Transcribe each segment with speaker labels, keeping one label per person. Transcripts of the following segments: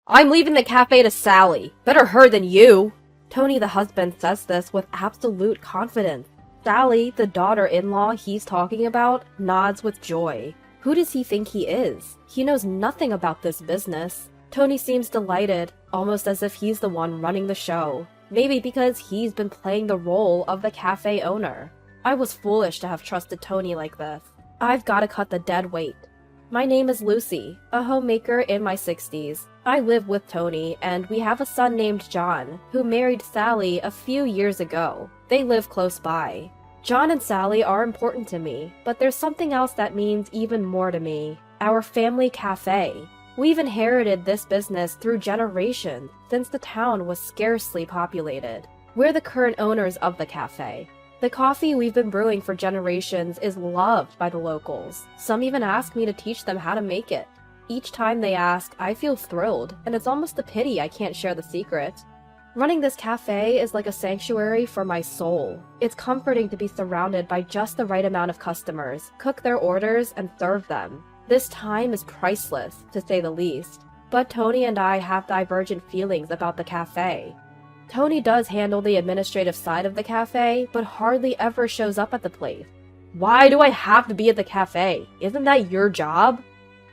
Speaker 1: I'm leaving the cafe to Sally. Better her than you. Tony, the husband, says this with absolute confidence. Sally, the daughter-in-law he's talking about, nods with joy. Who does he think he is? He knows nothing about this business. Tony seems delighted, almost as if he's the one running the show. Maybe because he's been playing the role of the cafe owner. I was foolish to have trusted Tony like this. I've gotta cut the dead weight. My name is Lucy, a homemaker in my 60s. I live with Tony, and we have a son named John, who married Sally a few years ago. They live close by. John and Sally are important to me, but there's something else that means even more to me. Our family cafe. We've inherited this business through generations, since the town was scarcely populated. We're the current owners of the cafe. The coffee we've been brewing for generations is loved by the locals. Some even ask me to teach them how to make it. Each time they ask, I feel thrilled, and it's almost a pity I can't share the secret. Running this cafe is like a sanctuary for my soul. It's comforting to be surrounded by just the right amount of customers, cook their orders, and serve them. This time is priceless, to say the least. But Tony and I have divergent feelings about the cafe. Tony does handle the administrative side of the cafe, but hardly ever shows up at the place. Why do I have to be at the cafe? Isn't that your job?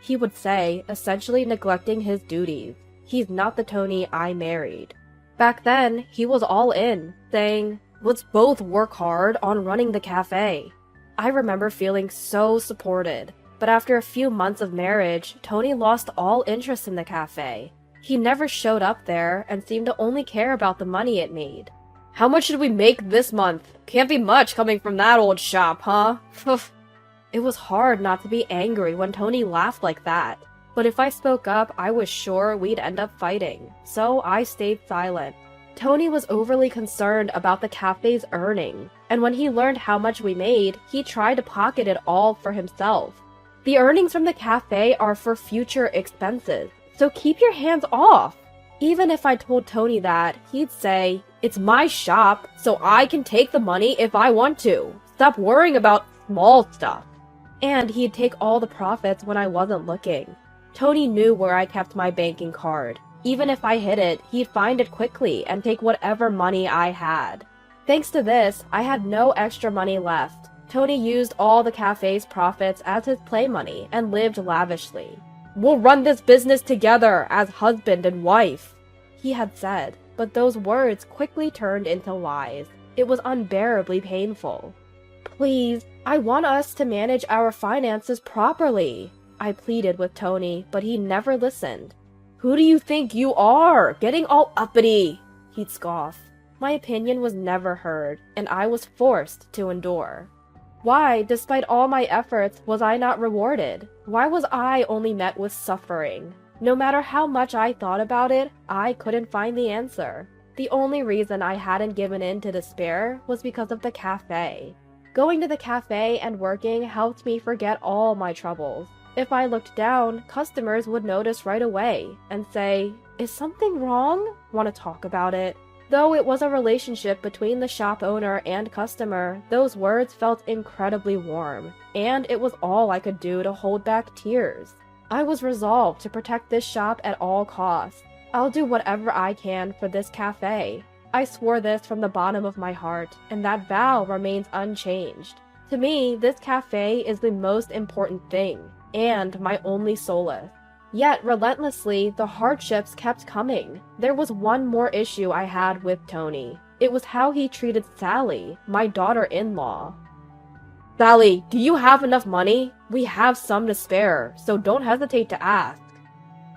Speaker 1: He would say, essentially neglecting his duties. He's not the Tony I married. Back then, he was all in, saying, let's both work hard on running the cafe. I remember feeling so supported, but after a few months of marriage, Tony lost all interest in the cafe. He never showed up there and seemed to only care about the money it made. How much should we make this month? Can't be much coming from that old shop, huh? It was hard not to be angry when Tony laughed like that. But if I spoke up, I was sure we'd end up fighting. So I stayed silent. Tony was overly concerned about the cafe's earning, and when he learned how much we made, he tried to pocket it all for himself. The earnings from the cafe are for future expenses. So keep your hands off. Even if I told Tony that, he'd say, it's my shop, so I can take the money if I want to. Stop worrying about small stuff. And he'd take all the profits when I wasn't looking. Tony knew where I kept my banking card. Even if I hid it, he'd find it quickly and take whatever money I had. Thanks to this, I had no extra money left. Tony used all the cafe's profits as his play money and lived lavishly. We'll run this business together as husband and wife, he had said, but those words quickly turned into lies. It was unbearably painful. Please, I want us to manage our finances properly, I pleaded with Tony, but he never listened. Who do you think you are, getting all uppity? He'd scoff. My opinion was never heard, and I was forced to endure. Why, despite all my efforts, was I not rewarded? Why was I only met with suffering? No matter how much I thought about it, I couldn't find the answer. The only reason I hadn't given in to despair was because of the cafe. Going to the cafe and working helped me forget all my troubles. If I looked down, customers would notice right away and say, is something wrong? Want to talk about it? Though it was a relationship between the shop owner and customer, those words felt incredibly warm, and it was all I could do to hold back tears. I was resolved to protect this shop at all costs. I'll do whatever I can for this cafe. I swore this from the bottom of my heart, and that vow remains unchanged. To me, this cafe is the most important thing, and my only solace. Yet, relentlessly, the hardships kept coming. There was one more issue I had with Tony. It was how he treated Sally, my daughter-in-law. Sally, do you have enough money? We have some to spare, so don't hesitate to ask.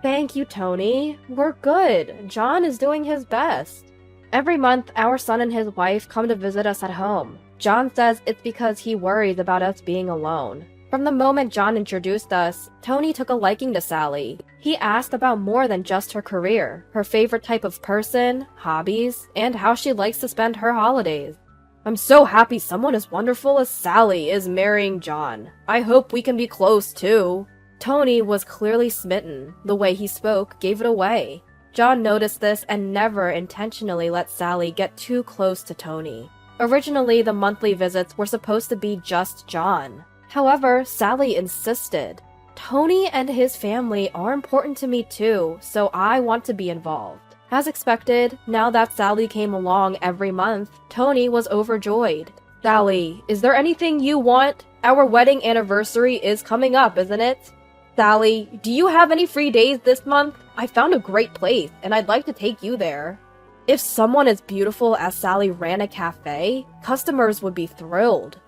Speaker 1: Thank you, Tony. We're good. John is doing his best. Every month, our son and his wife come to visit us at home. John says it's because he worries about us being alone. From the moment John introduced us, Tony took a liking to Sally. He asked about more than just her career, her favorite type of person, hobbies, and how she likes to spend her holidays. I'm so happy someone as wonderful as Sally is marrying John. I hope we can be close, too. Tony was clearly smitten. The way he spoke gave it away. John noticed this and never intentionally let Sally get too close to Tony. Originally, the monthly visits were supposed to be just John. However, Sally insisted. Tony and his family are important to me too, so I want to be involved. As expected, now that Sally came along every month, Tony was overjoyed. Sally, is there anything you want? Our wedding anniversary is coming up, isn't it? Sally, do you have any free days this month? I found a great place, and I'd like to take you there. If someone as beautiful as Sally ran a cafe, customers would be thrilled.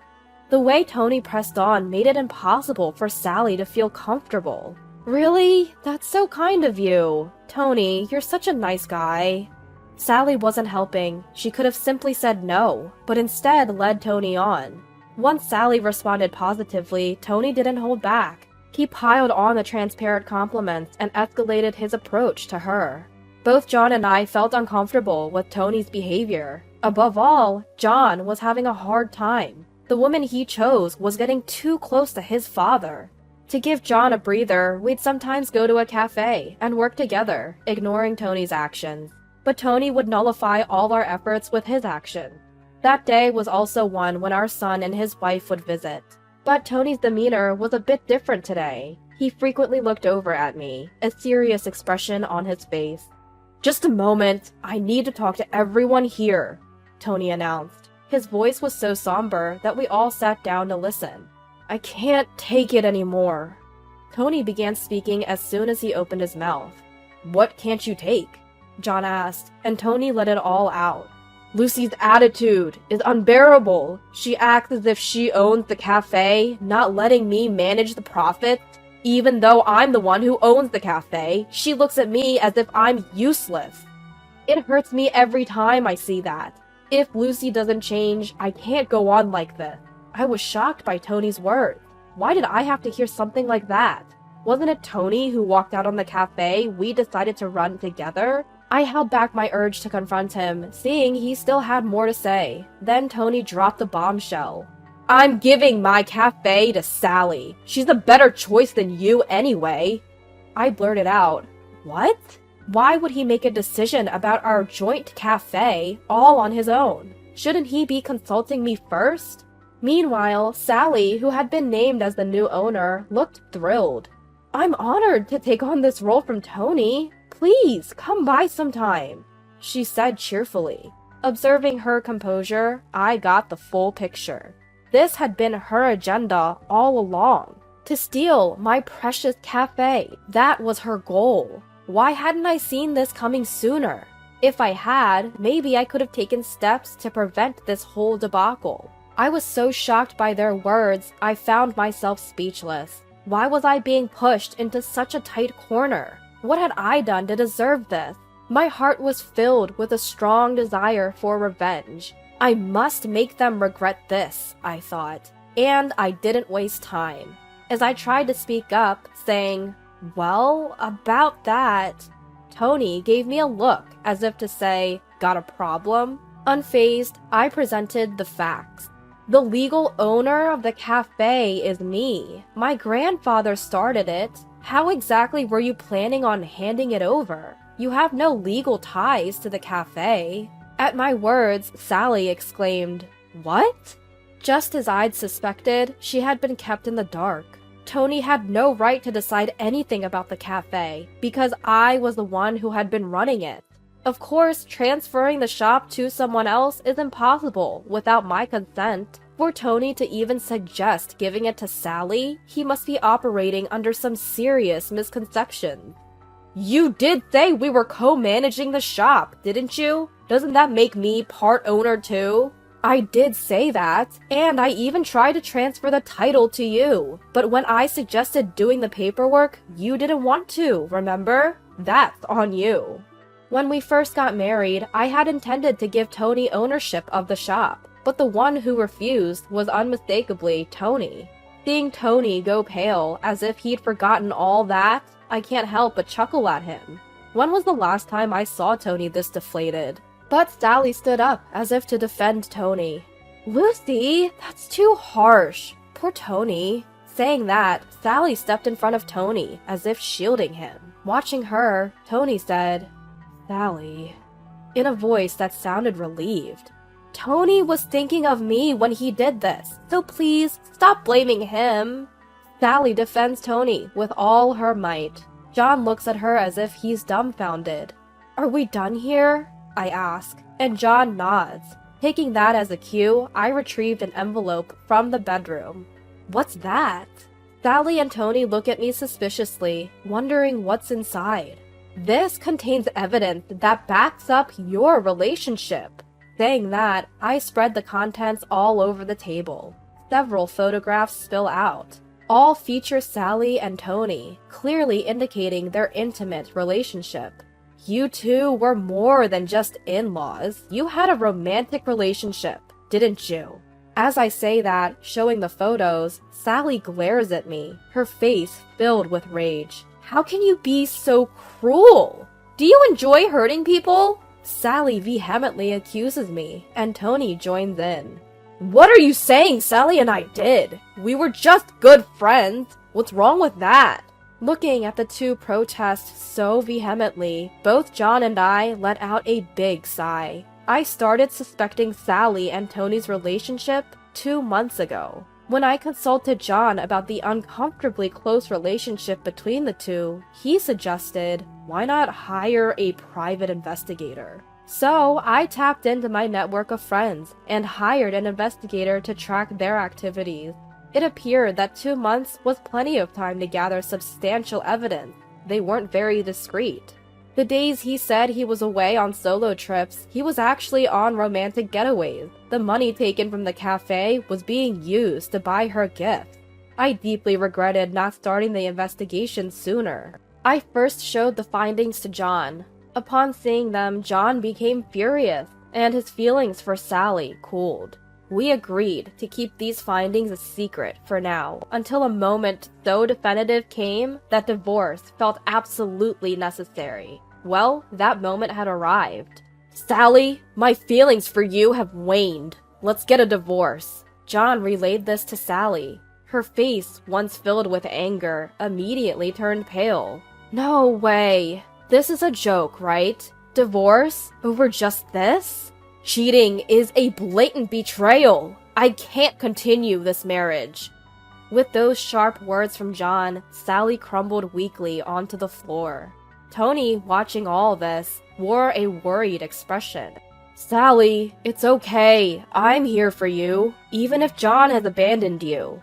Speaker 1: The way Tony pressed on made it impossible for Sally to feel comfortable. Really? That's so kind of you. Tony, you're such a nice guy. Sally wasn't helping. She could have simply said no, but instead led Tony on. Once Sally responded positively, Tony didn't hold back. He piled on the transparent compliments and escalated his approach to her. Both John and I felt uncomfortable with Tony's behavior. Above all, John was having a hard time. The woman he chose was getting too close to his father. To give John a breather, we'd sometimes go to a cafe and work together, ignoring Tony's actions. But Tony would nullify all our efforts with his action. That day was also one when our son and his wife would visit. But Tony's demeanor was a bit different today. He frequently looked over at me, a serious expression on his face. "Just a moment, I need to talk to everyone here," Tony announced. His voice was so somber that we all sat down to listen. "I can't take it anymore." Tony began speaking as soon as he opened his mouth. "What can't you take?" John asked, and Tony let it all out. "Lucy's attitude is unbearable. She acts as if she owns the cafe, not letting me manage the profits. Even though I'm the one who owns the cafe, she looks at me as if I'm useless. It hurts me every time I see that. If Lucy doesn't change, I can't go on like this." I was shocked by Tony's words. Why did I have to hear something like that? Wasn't it Tony who walked out on the cafe we decided to run together? I held back my urge to confront him, seeing he still had more to say. Then Tony dropped the bombshell. "I'm giving my cafe to Sally. She's a better choice than you anyway." I blurted out, "What? Why would he make a decision about our joint cafe all on his own? Shouldn't he be consulting me first?" Meanwhile, Sally, who had been named as the new owner, looked thrilled. "I'm honored to take on this role from Tony. Please, come by sometime," she said cheerfully. Observing her composure, I got the full picture. This had been her agenda all along. To steal my precious cafe. That was her goal. Why hadn't I seen this coming sooner? If I had, maybe I could have taken steps to prevent this whole debacle. I was so shocked by their words, I found myself speechless. Why was I being pushed into such a tight corner? What had I done to deserve this? My heart was filled with a strong desire for revenge. I must make them regret this, I thought. And I didn't waste time. As I tried to speak up, saying, "Well, about that," Tony gave me a look as if to say, "Got a problem?" Unfazed, I presented the facts. The legal owner of the cafe is me. My grandfather started it. How exactly were you planning on handing it over? You have no legal ties to the cafe. At my words, Sally exclaimed, "What?" Just as I'd suspected, she had been kept in the dark. Tony had no right to decide anything about the cafe, because I was the one who had been running it. Of course, transferring the shop to someone else is impossible without my consent. For Tony to even suggest giving it to Sally, he must be operating under some serious misconceptions. "You did say we were co-managing the shop, didn't you? Doesn't that make me part owner too?" "I did say that, and I even tried to transfer the title to you. But when I suggested doing the paperwork, you didn't want to, remember? That's on you." When we first got married, I had intended to give Tony ownership of the shop, but the one who refused was unmistakably Tony. Seeing Tony go pale, as if he'd forgotten all that, I can't help but chuckle at him. When was the last time I saw Tony this deflated? But Sally stood up, as if to defend Tony. "Lucy, that's too harsh. Poor Tony." Saying that, Sally stepped in front of Tony, as if shielding him. Watching her, Tony said, "Sally," in a voice that sounded relieved. Tony was thinking of me when he did this, so please stop blaming him. Sally defends Tony with all her might. John looks at her as if he's dumbfounded. "Are we done here?" I ask, and John nods. Taking that as a cue, I retrieved an envelope from the bedroom. "What's that?" Sally and Tony look at me suspiciously, wondering what's inside. "This contains evidence that backs up your relationship." Saying that, I spread the contents all over the table. Several photographs spill out. All feature Sally and Tony, clearly indicating their intimate relationship. You two were more than just in-laws. You had a romantic relationship, didn't you? As I say that, showing the photos, Sally glares at me, her face filled with rage. "How can you be so cruel? Do you enjoy hurting people?" Sally vehemently accuses me, and Tony joins in. "What are you saying Sally and I did? We were just good friends. What's wrong with that?" Looking at the two protest so vehemently, both John and I let out a big sigh. I started suspecting Sally and Tony's relationship 2 months ago. When I consulted John about the uncomfortably close relationship between the two, he suggested, why not hire a private investigator? So I tapped into my network of friends and hired an investigator to track their activities. It appeared that 2 months was plenty of time to gather substantial evidence. They weren't very discreet. The days he said he was away on solo trips, he was actually on romantic getaways. The money taken from the cafe was being used to buy her gifts. I deeply regretted not starting the investigation sooner. I first showed the findings to John. Upon seeing them, John became furious, and his feelings for Sally cooled. We agreed to keep these findings a secret for now, until a moment so definitive came that divorce felt absolutely necessary. Well, that moment had arrived. "Sally, my feelings for you have waned. Let's get a divorce." John relayed this to Sally. Her face, once filled with anger, immediately turned pale. "No way. This is a joke, right? Divorce? Over just this? Cheating is a blatant betrayal. I can't continue this marriage." With those sharp words from John, Sally crumbled weakly onto the floor. Tony, watching all this, wore a worried expression. "Sally, it's okay. I'm here for you, even if John has abandoned you."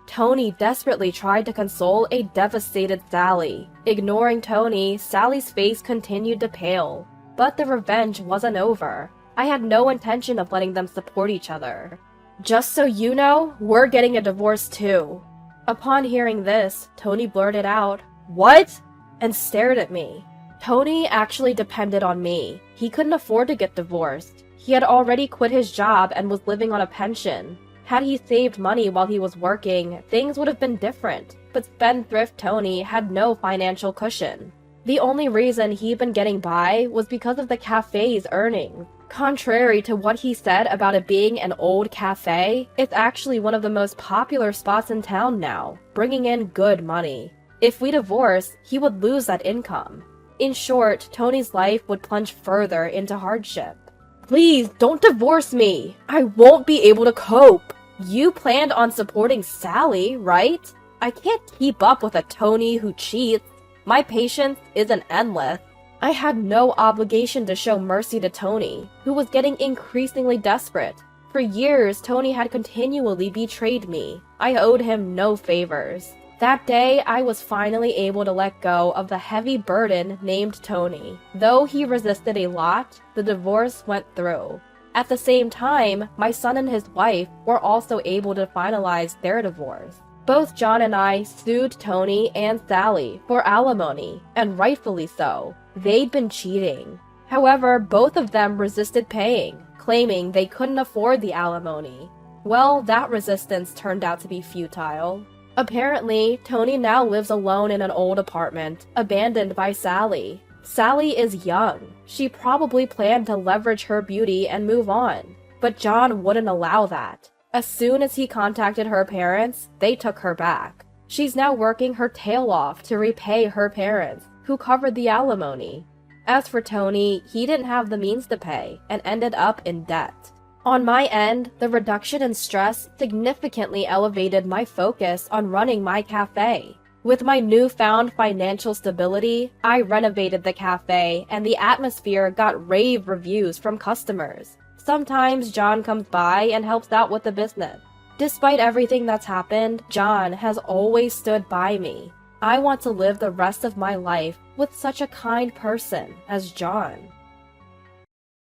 Speaker 1: Tony desperately tried to console a devastated Sally. Ignoring Tony, Sally's face continued to pale. But the revenge wasn't over. I had no intention of letting them support each other. "Just so you know, we're getting a divorce too." Upon hearing this, Tony blurted out, "What?" and stared at me. Tony actually depended on me. He couldn't afford to get divorced. He had already quit his job and was living on a pension. Had he saved money while he was working, things would have been different, but spendthrift Tony had no financial cushion. The only reason he'd been getting by was because of the cafe's earnings. Contrary to what he said about it being an old cafe, it's actually one of the most popular spots in town now, bringing in good money. If we divorce, he would lose that income. In short, Tony's life would plunge further into hardship. "Please, don't divorce me! I won't be able to cope! You planned on supporting Sally, right? I can't keep up with a Tony who cheats. My patience isn't endless." I had no obligation to show mercy to Tony, who was getting increasingly desperate. For years, Tony had continually betrayed me. I owed him no favors. That day, I was finally able to let go of the heavy burden named Tony. Though he resisted a lot, the divorce went through. At the same time, my son and his wife were also able to finalize their divorce. Both John and I sued Tony and Sally for alimony, and rightfully so. They'd been cheating. However, both of them resisted paying, claiming they couldn't afford the alimony. Well, that resistance turned out to be futile. Apparently, Tony now lives alone in an old apartment, abandoned by Sally. Sally is young. She probably planned to leverage her beauty and move on. But John wouldn't allow that. As soon as he contacted her parents, they took her back. She's now working her tail off to repay her parents, who covered the alimony. As for Tony, he didn't have the means to pay and ended up in debt. On my end, the reduction in stress significantly elevated my focus on running my cafe. With my newfound financial stability, I renovated the cafe and the atmosphere got rave reviews from customers. Sometimes John comes by and helps out with the business. Despite everything that's happened, John has always stood by me. I want to live the rest of my life with such a kind person as John.